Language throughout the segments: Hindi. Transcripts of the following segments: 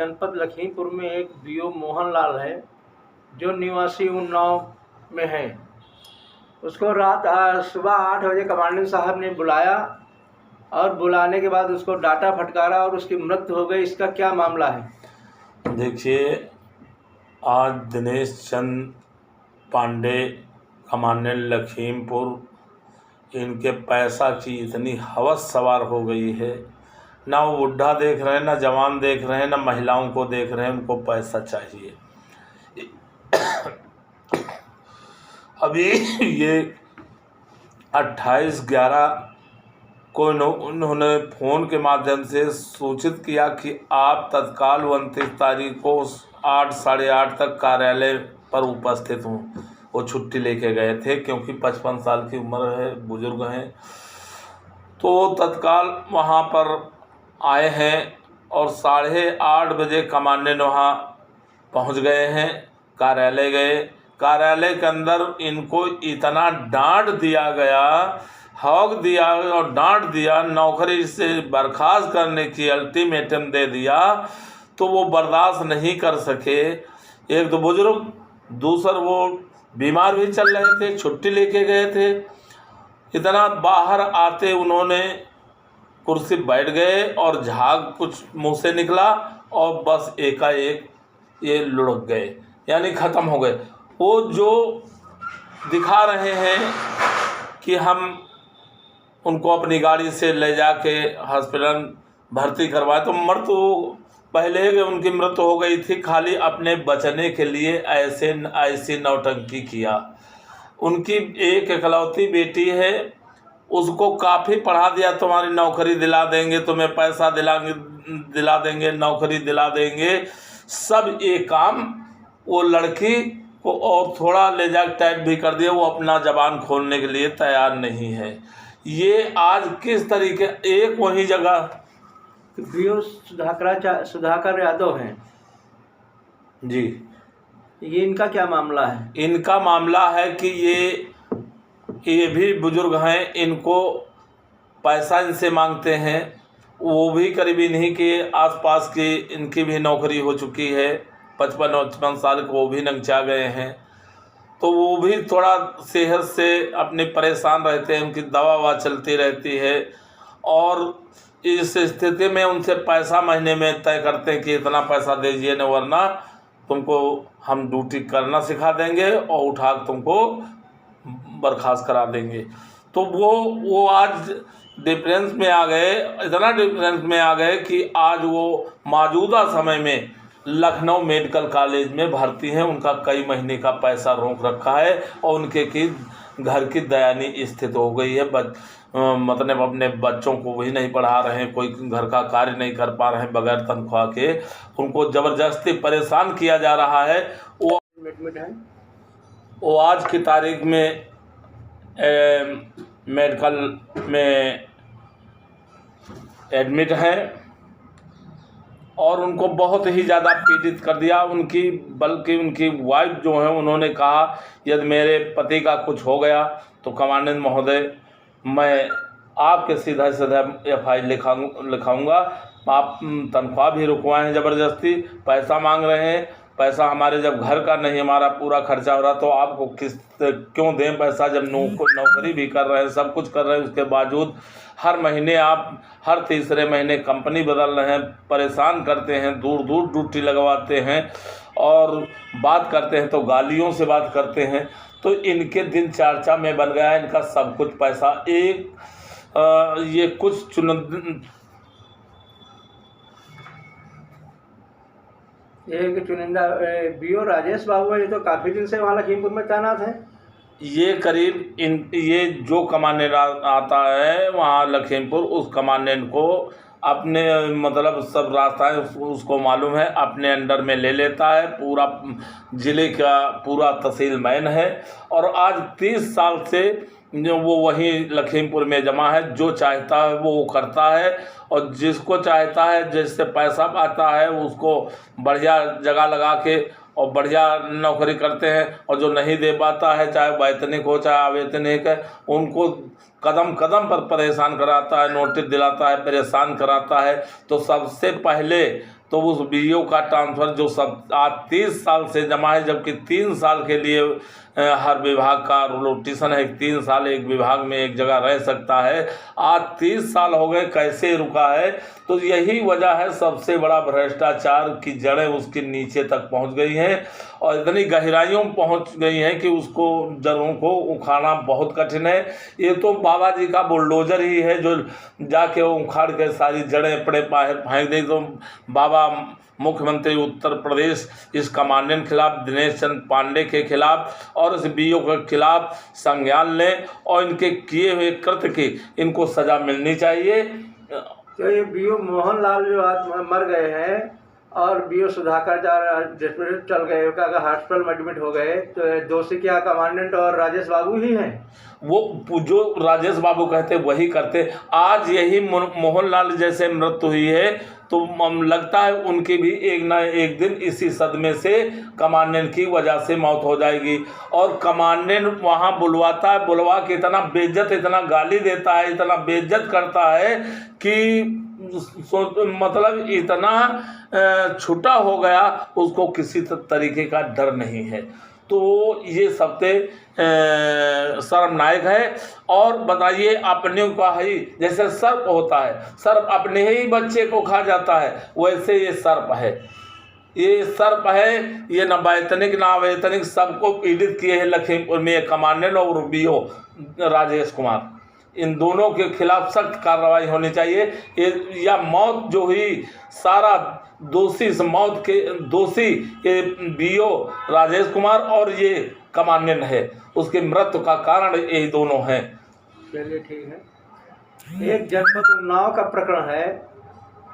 जनपद लखीमपुर में एक बीओ मोहनलाल है जो निवासी उन्नाव में है। उसको सुबह 8 बजे कमांडेंट साहब ने बुलाया और बुलाने के बाद उसको डांटा फटकारा और उसकी मृत्यु हो गई। इसका क्या मामला है? देखिए, आज दिनेश चंद पांडे कमांडेंट लखीमपुर, इनके पैसा की इतनी हवस सवार हो गई है। ना वो बुढ़ा देख रहे हैं, ना जवान देख रहे हैं, ना महिलाओं को देख रहे हैं, उनको पैसा चाहिए। अभी ये 28/11 को उन्होंने फ़ोन के माध्यम से सूचित किया कि आप तत्काल 29 तारीख को 8 साढ़े 8 तक कार्यालय पर उपस्थित हों। वो छुट्टी लेके गए थे क्योंकि 55 साल की उम्र है, बुजुर्ग हैं। तो तत्काल वहाँ पर आए हैं और 8:30 बजे कमांडेंट वहाँ पहुँच गए हैं। कार्यालय गए। कार्यालय के अंदर इनको इतना डांट दिया गया, हौक दिया और डांट दिया, नौकरी से बर्खास्त करने की अल्टीमेटम दे दिया। तो वो बर्दाश्त नहीं कर सके। एक तो बुजुर्ग, दूसरा वो बीमार भी चल रहे थे, छुट्टी लेके गए थे। इतना बाहर आते उन्होंने कुर्सी बैठ गए और झाग कुछ मुंह से निकला और बस एकाएक ये लुढ़क गए, यानी ख़त्म हो गए। वो जो दिखा रहे हैं कि हम उनको अपनी गाड़ी से ले जाके हॉस्पिटल भर्ती करवाए, तो मृत्यु पहले उनकी मृत्यु हो गई थी। खाली अपने बचने के लिए ऐसी नौटंकी किया। उनकी एक इकलौती बेटी है, उसको काफ़ी पढ़ा दिया, तुम्हारी नौकरी दिला देंगे, तुम्हें पैसा दिला देंगे, नौकरी दिला देंगे, सब ये काम। वो लड़की को और थोड़ा ले जाकर टाइट भी कर दिया। वो अपना ज़बान खोलने के लिए तैयार नहीं है। ये आज किस तरीके, एक वही जगह बीओ सुधाकर यादव हैं जी, ये इनका क्या मामला है? इनका मामला है कि ये भी बुजुर्ग हैं, इनको पैसा इनसे मांगते हैं। वो भी करीबी नहीं कि आसपास की इनकी भी नौकरी हो चुकी है, 55 साल के वो भी नंचा गए हैं। तो वो भी थोड़ा सेहत से अपने परेशान रहते हैं, उनकी दवा ववा चलती रहती है। और इस स्थिति में उनसे पैसा महीने में तय करते हैं कि इतना पैसा दीजिए, न वरना तुमको हम ड्यूटी करना सिखा देंगे और उठा के तुमको बर्खास्त करा देंगे। तो वो आज डिफरेंस में आ गए, इतना डिफरेंस में आ गए कि आज वो मौजूदा समय में लखनऊ मेडिकल कॉलेज में भर्ती हैं। उनका कई महीने का पैसा रोक रखा है और उनके की घर की दयनीय स्थिति हो गई है। मतलब अपने बच्चों को भी नहीं पढ़ा रहे हैं, कोई घर का कार्य नहीं कर पा रहे हैं बगैर तनख्वाह के। उनको ज़बरदस्ती परेशान किया जा रहा है। वो आज की तारीख में मेडिकल में एडमिट हैं और उनको बहुत ही ज़्यादा पीड़ित कर दिया। बल्कि उनकी वाइफ जो है, उन्होंने कहा यदि मेरे पति का कुछ हो गया तो कमांडेंट महोदय, मैं आपके सीधा FI लिखाऊंगा। आप तनख्वाह भी रुकवाएं, ज़बरदस्ती पैसा मांग रहे हैं। पैसा हमारे जब घर का नहीं, हमारा पूरा खर्चा हो रहा, तो आपको क्यों दें पैसा, जब नौकरी भी कर रहे हैं, सब कुछ कर रहे हैं, उसके बावजूद हर महीने आप हर तीसरे महीने कंपनी बदल रहे हैं, परेशान करते हैं, दूर दूर ड्यूटी लगवाते हैं और बात करते हैं तो गालियों से बात करते हैं। तो इनके दिन चर्चा में बन गया है इनका सब कुछ पैसा। ये कुछ चुनिंदा बीओ राजेश बाबू है, ये तो काफ़ी दिन से वहाँ लखीमपुर में तैनात है। ये करीब ये जो कमांडेंट आता है वहाँ लखीमपुर, उस कमांडेंट को अपने मतलब सब रास्ताएं उसको मालूम है, अपने अंडर में ले लेता है। पूरा ज़िले का पूरा तहसील मैन है और आज 30 साल से जो वो वहीं लखीमपुर में जमा है। जो चाहता है वो करता है और जिसको चाहता है, जिससे पैसा पाता है, उसको बढ़िया जगह लगा के और बढ़िया नौकरी करते हैं। और जो नहीं दे पाता है, चाहे वैतनिक हो चाहे अवैतनिक है, उनको कदम कदम पर परेशान कराता है, नोटिस दिलाता है, परेशान कराता है। तो सबसे पहले तो उस बीओ का ट्रांसफ़र जो सब आज 30 साल से जमा है, जबकि 3 साल के लिए हर विभाग का रोटेशन है, 3 साल एक विभाग में एक जगह रह सकता है, आज 30 साल हो गए, कैसे रुका है? तो यही वजह है, सबसे बड़ा भ्रष्टाचार की जड़ें उसके नीचे तक पहुंच गई हैं और इतनी गहराइयों में पहुंच गई हैं कि उसको जड़ों को उखाड़ना बहुत कठिन है। ये तो बाबा जी का बुलडोजर ही है जो जाके उखाड़ के सारी जड़ें अपने बाहर फेंक दे। तो बाबा मुख्यमंत्री उत्तर प्रदेश इस कमांडेंट खिलाफ, दिनेश चंद्र पांडे के खिलाफ और इस बीओ के खिलाफ संज्ञान लें और इनके किए हुए कृत्य की इनको सजा मिलनी चाहिए। तो ये बीओ मोहन लाल जो आज मर गए हैं और बीओ सुधाकर चल गए, अगर हॉस्पिटल में एडमिट हो गए, तो दोषी क्या कमांडेंट और राजेश बाबू ही हैं? वो जो राजेश बाबू कहते वही करते। आज यही मोहनलाल जैसे मृत्यु हुई है तो लगता है उनकी भी एक ना एक दिन इसी सदमे से कमांडेंट की वजह से मौत हो जाएगी। और कमांडेंट वहाँ बुलवा के इतना बेइज्जत, इतना गाली देता है, इतना बेइज्जत करता है कि मतलब इतना छुटा हो गया, उसको किसी तरीके का डर नहीं है। तो ये सबसे शर्मनाक है। और बताइए, अपने का ही जैसे सर्प होता है, सर्प अपने ही बच्चे को खा जाता है, वैसे ये सर्प है। ये सर्प है, ये न वैतनिक ना अवैतनिक सबको पीड़ित किए हैं लखीमपुर में कमांडेंट और बीओ राजेश कुमार। इन दोनों के खिलाफ सख्त कार्रवाई होनी चाहिए। या मौत जो हुई, सारा दोषी इस मौत के दोषी ये बीओ राजेश कुमार और ये कमांडेंट है, उसके मृत्यु का कारण यही दोनों हैं। चलिए ठीक है। एक जनपद उन्नाव का प्रकरण है।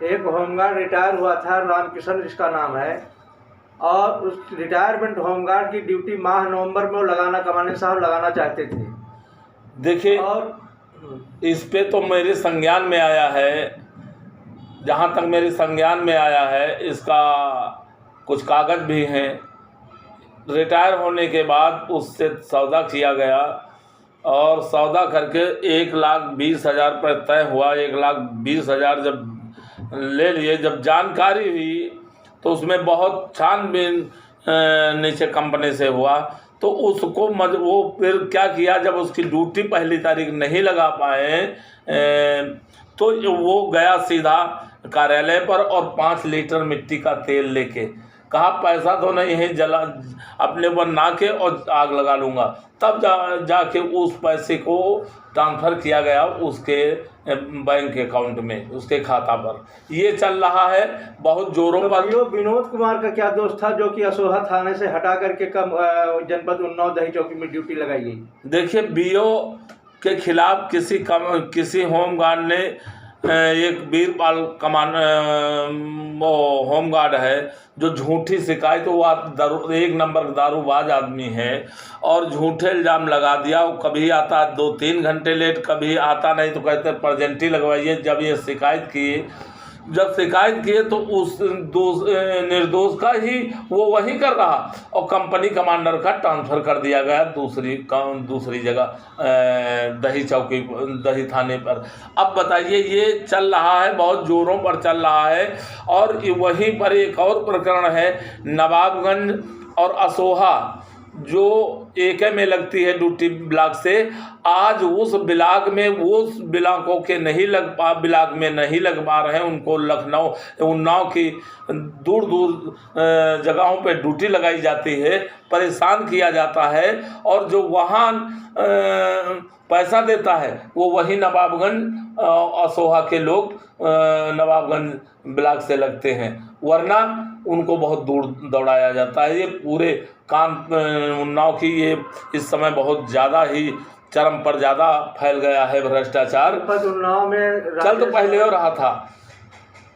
एक होमगार्ड रिटायर हुआ था, रामकिशन जिसका नाम है, और उस रिटायरमेंट होमगार्ड की ड्यूटी माह नवंबर में लगाना कमांडेंट साहब लगाना चाहते थे। देखिए, और इस पे तो मेरे संज्ञान में आया है, जहाँ तक मेरे संज्ञान में आया है, इसका कुछ कागज़ भी हैं। रिटायर होने के बाद उससे सौदा किया गया और सौदा करके 1,20,000 पर तय हुआ। 1,20,000 जब ले लिए, जब जानकारी हुई तो उसमें बहुत छानबीन नीचे कंपनी से हुआ, तो उसको वो फिर क्या किया, जब उसकी ड्यूटी पहली तारीख नहीं लगा पाए तो वो गया सीधा कार्यालय पर और 5 लीटर मिट्टी का तेल लेके कहा पैसा तो नहीं है, जला अपने बना के और आग लगा लूँगा। तब जाके उस पैसे को ट्रांसफ़र किया गया उसके बैंक अकाउंट में, उसके खाता पर। ये चल रहा है बहुत जोरों पर। विनोद कुमार का क्या दोष था जो कि असोहा थाने से हटा करके जनपद उन्नाव दही चौकी में ड्यूटी लगाई गई? देखिए, बीओ के खिलाफ किसी होमगार्ड ने एक वीरपाल वो होमगार्ड है जो झूठी शिकायत, वो 1 नंबर दारूबाज आदमी है और झूठे इल्ज़ाम लगा दिया। वो कभी आता 2-3 घंटे लेट, कभी आता नहीं तो कहते प्रजेंटी लगवाइए। जब शिकायत किए तो उस निर्दोष का ही वो वही कर रहा और कंपनी कमांडर का ट्रांसफ़र कर दिया गया दूसरी जगह, दही थाने पर। अब बताइए, ये चल रहा है, बहुत जोरों पर चल रहा है। और वहीं पर एक और प्रकरण है, नवाबगंज और असोहा जो एक में लगती है ड्यूटी ब्लॉक से। आज उस ब्लॉक में उस ब्लॉकों के ब्लॉक में नहीं लग पा रहे हैं, उनको लखनऊ उन्नाव की दूर जगहों पे ड्यूटी लगाई जाती है, परेशान किया जाता है। और जो वहाँ पैसा देता है वो वही नवाबगंज असोहा के लोग नवाबगंज ब्लॉक से लगते हैं, वरना उनको बहुत दूर दौड़ाया जाता है। ये पूरे उन्नाव की ये इस समय बहुत ज़्यादा ही चरम पर ज़्यादा फैल गया है भ्रष्टाचार। उन्नाव में चल तो पहले हो रहा था,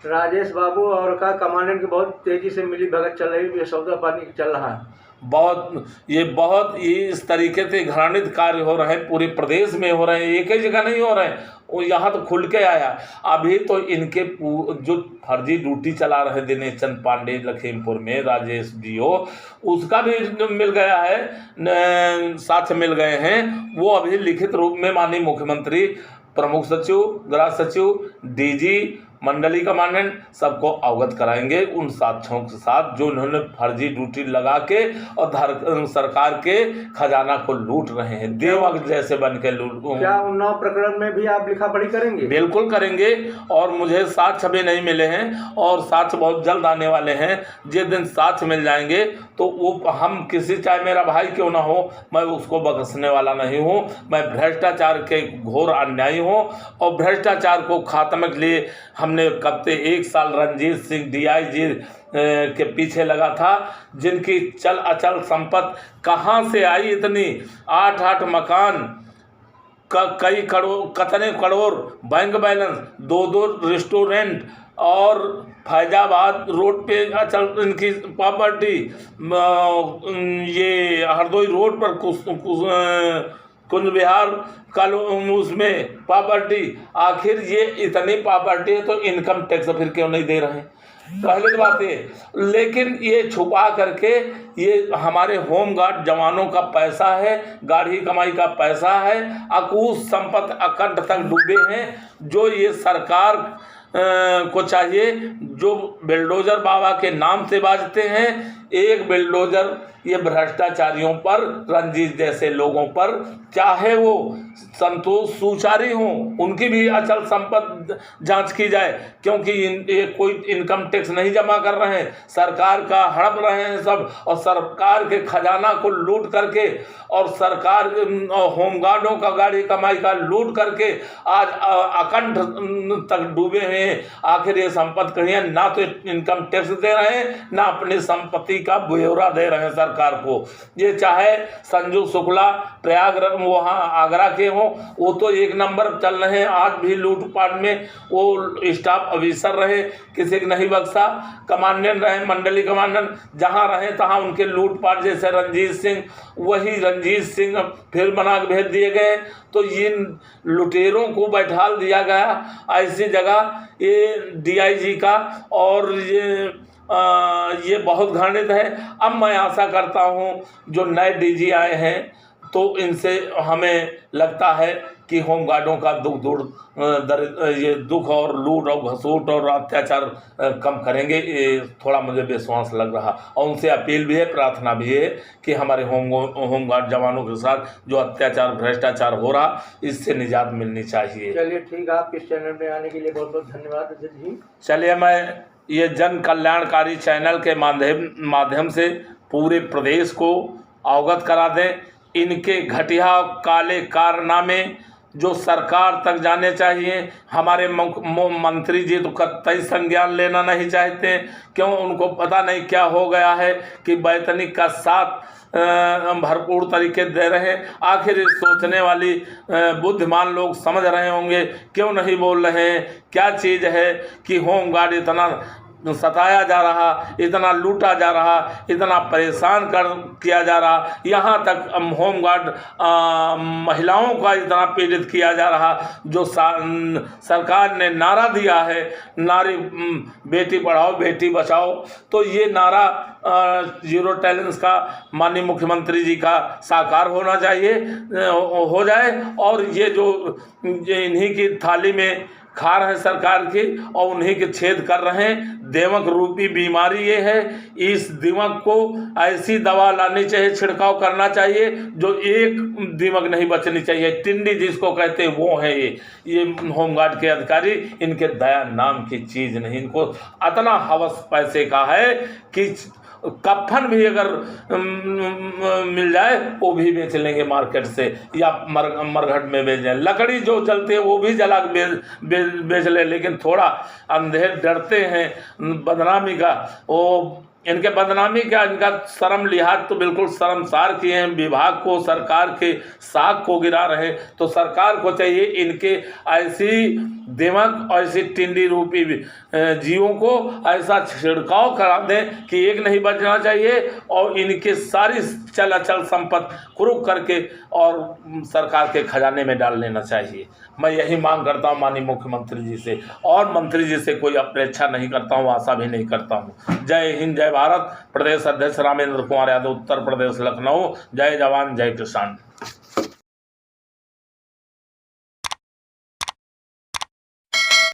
राजेश बाबू और का कमांडेंट की बहुत तेजी से मिली भगत चल रही है, सौदा पानी चल रहा है। बहुत इस तरीके से घृणित कार्य हो रहे हैं, पूरे प्रदेश में हो रहे हैं, एक ही जगह नहीं हो रहे हैं। वो यहाँ तो खुल के आया। अभी तो इनके जो फर्जी ड्यूटी चला रहे दिनेश चंद्र पांडे लखीमपुर में, राजेश बीओ, उसका भी मिल गया है, साथ मिल गए हैं। वो अभी लिखित रूप में माननीय मुख्यमंत्री, प्रमुख सचिव, गृह सचिव, डीजी मंडली कमांडेंट सबको अवगत कराएंगे उन साक्ष्यों के साथ जो उन्होंने फर्जी ड्यूटी लगा के और सरकार के खजाना को लूट रहे हैं, देवक जैसे बन के लूट। क्या उन्नाव प्रकरण में भी आप लिखा पढ़ी करेंगे? बिल्कुल करेंगे, और मुझे साक्ष्य भी नहीं मिले हैं और साक्ष्य बहुत जल्द आने वाले हैं। जिस दिन साक्ष्य मिल जाएंगे तो वो हम किसी, चाहे मेरा भाई क्यों ना हो, मैं उसको बख्शने वाला नहीं हूँ। मैं भ्रष्टाचार के घोर अन्यायी हूँ और भ्रष्टाचार को खात्मे के लिए हमने कब से 1 साल रणजीत सिंह DIG के पीछे लगा था, जिनकी चल अचल संपत्ति कहाँ से आई इतनी, 8 मकान, कई करोड़, कितने करोड़ बैंक बैलेंस, 2 रेस्टोरेंट और फैजाबाद रोड पे अचल इनकी प्रॉपर्टी, ये हरदोई रोड पर कुंज विहार कल उसमें प्रॉपर्टी। आखिर ये इतनी प्रॉपर्टी है तो इनकम टैक्स फिर क्यों नहीं दे रहे हैं? पहले बात है, लेकिन ये छुपा करके, ये हमारे होमगार्ड जवानों का पैसा है, गाढ़ी कमाई का पैसा है, अकूत संपत्ति अकंठ तक डूबे हैं, जो ये सरकार को चाहिए, जो बिल्डोजर बाबा के नाम से बाजते हैं। एक बिल्डोजर ये भ्रष्टाचारियों पर, रंजीत जैसे लोगों पर, चाहे वो संतोष सुचारी हों, उनकी भी अचल संपत्ति जांच की जाए, क्योंकि ये कोई इनकम टैक्स नहीं जमा कर रहे हैं, सरकार का हड़प रहे हैं सब, और सरकार के खजाना को लूट करके और सरकार होमगार्डों का गाड़ी कमाई का लूट करके आज अकंठ तक डूबे हैं। आखिर ये संपत्ति कहीं ना तो इनकम टैक्स दे रहे हैं, ना अपनी संपत्ति का ब्यौरा दे रहे हैं सरकार को। ये चाहे संजू शुक्ला प्रयागराज वहाँ आगरा के हों, वो तो 1 नंबर चल रहे हैं, आज भी लूटपाट में वो स्टाफ ऑफिसर रहे, किसी को नहीं बख्शा, कमांडेंट रहे, मंडली कमांडेंट, जहाँ रहे तहाँ उनके लूटपाट, जैसे रणजीत सिंह, वही रणजीत सिंह फिर बना के भेज दिए गए। तो इन लुटेरों को बैठाल दिया गया ऐसी जगह, ये DIG का, और ये बहुत घृणित है। अब मैं आशा करता हूँ जो नए DG आए हैं तो इनसे हमें लगता है कि होमगार्डों का ये दुख और लूट और घसूट और अत्याचार कम करेंगे, ये थोड़ा मुझे विश्वास लग रहा। और उनसे अपील भी है, प्रार्थना भी है कि हमारे होमगार्ड जवानों के साथ जो अत्याचार भ्रष्टाचार हो रहा, इससे निजात मिलनी चाहिए। चलिए ठीक है, आपके इस चैनल में आने के लिए बहुत बहुत धन्यवाद अजय जी। चलिए, मैं ये जन कल्याणकारी चैनल के माध्यम से पूरे प्रदेश को अवगत करा दें, इनके घटिया काले कारनामे जो सरकार तक जाने चाहिए। हमारे मंत्री जी तो कतई संज्ञान लेना नहीं चाहते, क्यों? उनको पता नहीं क्या हो गया है कि वैतनिक का साथ भरपूर तरीके दे रहे हैं। आखिर इस सोचने वाली बुद्धिमान लोग समझ रहे होंगे, क्यों नहीं बोल रहे हैं? क्या चीज़ है कि होमगार्ड इतना सताया जा रहा, इतना लूटा जा रहा, इतना परेशान किया जा रहा, यहाँ तक होमगार्ड महिलाओं का इतना पीड़ित किया जा रहा। जो सरकार ने नारा दिया है, नारी बेटी पढ़ाओ बेटी बचाओ, तो ये नारा 0 टॉलरेंस का माननीय मुख्यमंत्री जी का साकार होना चाहिए, हो जाए। और ये जो इन्हीं की थाली में खा रहे हैं सरकार की और उन्हीं के छेद कर रहे हैं, दीमक रूपी बीमारी ये है। इस दीमक को ऐसी दवा लानी चाहिए, छिड़काव करना चाहिए, जो एक दीमक नहीं बचनी चाहिए। टिंडी जिसको कहते हैं वो है ये होमगार्ड के अधिकारी। इनके दया नाम की चीज़ नहीं, इनको इतना हवस पैसे का है कि कफन भी अगर मिल जाए वो भी बेच लेंगे मार्केट से, या मरघट में बेच जाए। लकड़ी जो जलते हैं वो भी जला बेच ले, लेकिन थोड़ा अंधेर डरते हैं बदनामी का। वो इनके बदनामी का, इनका शर्म लिहाज तो बिल्कुल शर्मसार किए हैं। विभाग को, सरकार के साख को गिरा रहे। तो सरकार को चाहिए इनके ऐसी दिमाग, ऐसी टिंडी रूपी जीवों को ऐसा छिड़काव करा दें कि एक नहीं बचना चाहिए, और इनके सारी चल अचल संपत्ति कुरूप करके और सरकार के खजाने में डाल लेना चाहिए। मैं यही मांग करता हूँ माननीय मुख्यमंत्री जी से, और मंत्री जी से कोई अपेक्षा नहीं करता हूँ, आशा भी नहीं करता हूँ। जय हिंद, जय भारत। प्रदेश अध्यक्ष रामेंद्र कुमार यादव, उत्तर प्रदेश लखनऊ। जय जवान जय किसान।